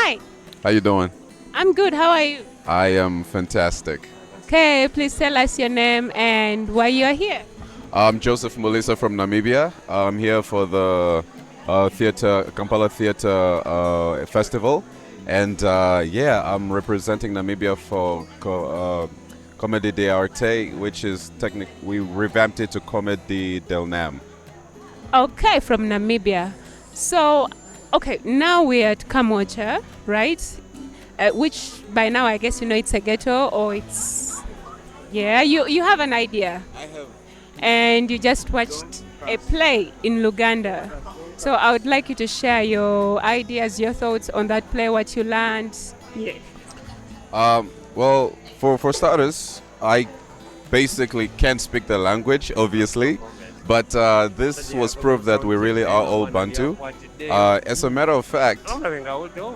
Hi, How you doing? I'm good. How are you? I am fantastic. Okay, please tell us your name and why you are here. I'm Joseph Mulisa from Namibia. I'm here for the Kampala Theatre Festival, and yeah, I'm representing Namibia for Comedy de Arte, which is we revamped it to Comedy del Nam. Okay, from Namibia. So, okay, now we're at Kamocha, right? Which by now I guess you know it's a ghetto or it's yeah. You have an idea. I have. And you just watched a play in Luganda. So I would like you to share your ideas, your thoughts on that play, what you learned. Yeah. Well, for starters, I basically can't speak the language, obviously, but this was proof that we really are all Bantu. As a matter of fact,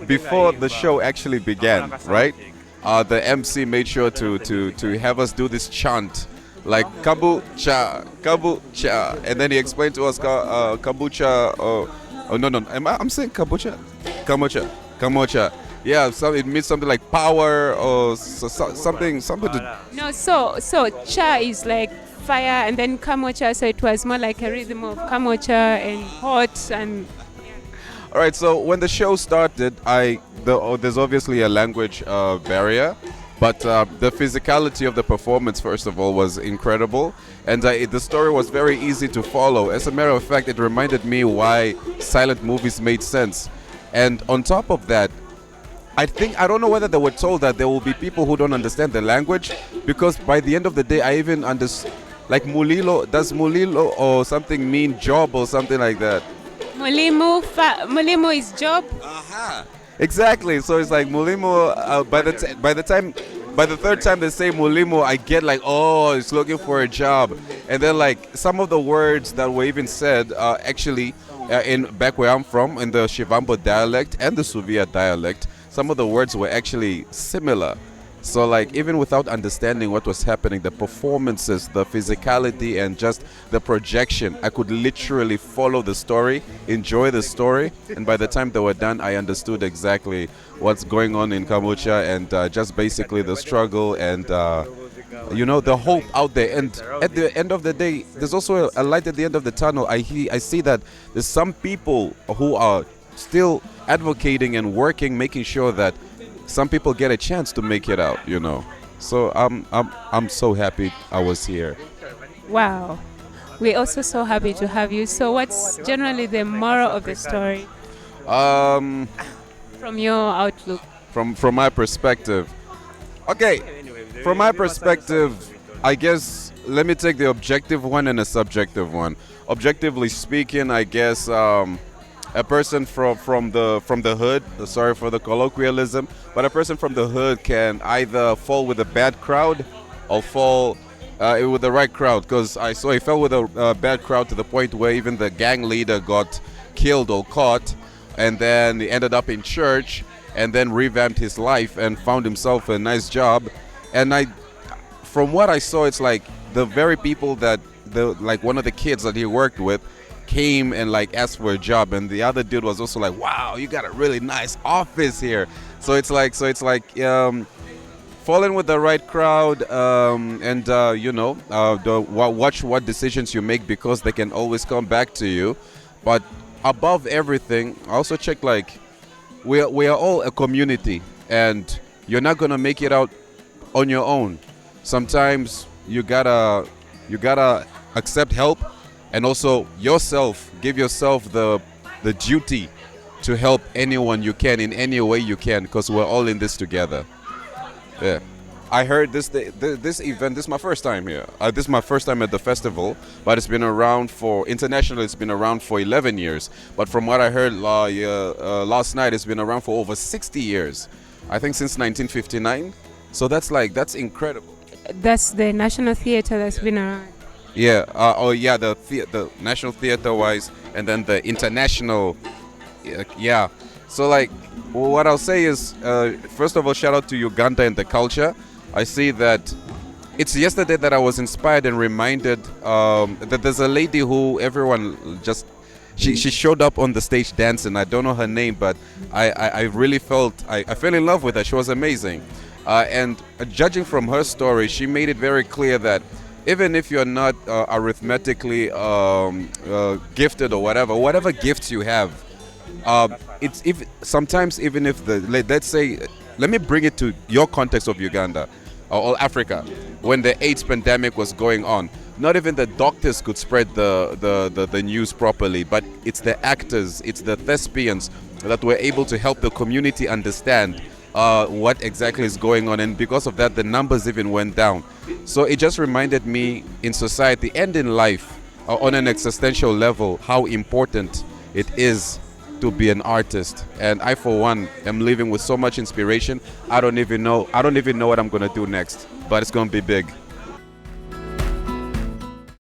before the show actually began, right, the MC made sure to have us do this chant, like kabu cha, and then he explained to us kabucha. Oh no, I'm saying kabucha, kamocha. Yeah, so it means something like power or something to. No, so cha is like fire, and then kamocha. So it was more like a rhythm of kamocha and hot and. All right, so when the show started, there's obviously a language barrier, but the physicality of the performance, first of all, was incredible, and the story was very easy to follow. As a matter of fact, it reminded me why silent movies made sense, and on top of that, I don't know whether they were told that there will be people who don't understand the language, because by the end of the day, I even understood, like mulilo, does mulilo or something mean job or something like that? Mulimu is job. Aha. Exactly. So it's like mulimo. By the third time they say mulimo, I get like, oh, it's looking for a job, and then like some of the words that were even said actually in back where I'm from, in the Shivambo dialect and the Suvia dialect, some of the words were actually similar. So like even without understanding what was happening, the performances, the physicality, and just the projection, I could literally follow the story, enjoy the story, and by the time they were done, I understood exactly what's going on in Kamucha, and just basically the struggle and the hope out there. And at the end of the day, there's also a light at the end of the tunnel. I see that there's some people who are still advocating and working, making sure that some people get a chance to make it out. So I'm so happy I was here. Wow. We're also so happy to have you. So what's generally the moral of the story Um, from your outlook? from my perspective, okay. From my perspective, I guess let me take the objective one and a subjective one. Objectively speaking, I guess a person from the hood, sorry for the colloquialism, but a person from the hood can either fall with a bad crowd or fall with the right crowd, because I saw he fell with a bad crowd to the point where even the gang leader got killed or caught, and then he ended up in church and then revamped his life and found himself a nice job. And from what I saw, it's like the very people that like one of the kids that he worked with came and like asked for a job, and the other dude was also like, wow, you got a really nice office here. So it's like falling with the right crowd, and watch what decisions you make, because they can always come back to you. But above everything, I also check like we are all a community, and you're not gonna make it out on your own. Sometimes you gotta accept help, and also give yourself the duty to help anyone you can in any way you can, because we're all in this together. Yeah, I heard this event. This is my first time here. This is my first time at the festival, but it's been around for internationally. It's been around for 11 years. But from what I heard last night, it's been around for over 60 years. I think since 1959. So that's incredible. That's the National Theatre that's been around. Yeah. The National Theatre wise, and then the international. Yeah. So like, what I'll say is, first of all, shout out to Uganda and the culture. I see that it's yesterday that I was inspired and reminded that there's a lady who everyone she showed up on the stage dancing. I don't know her name, but I really felt I fell in love with her. She was amazing. And judging from her story, she made it very clear that even if you're not arithmetically gifted or whatever gifts you have, it's if sometimes even if let's say, let me bring it to your context of Uganda or Africa, when the AIDS pandemic was going on, not even the doctors could spread the news properly, but it's the actors, it's the thespians that were able to help the community understand what exactly is going on, and because of that the numbers even went down. So it just reminded me, in society and in life, on an existential level, how important it is to be an artist. And I, for one, am living with so much inspiration. I don't even know what I'm gonna do next, but it's gonna be big.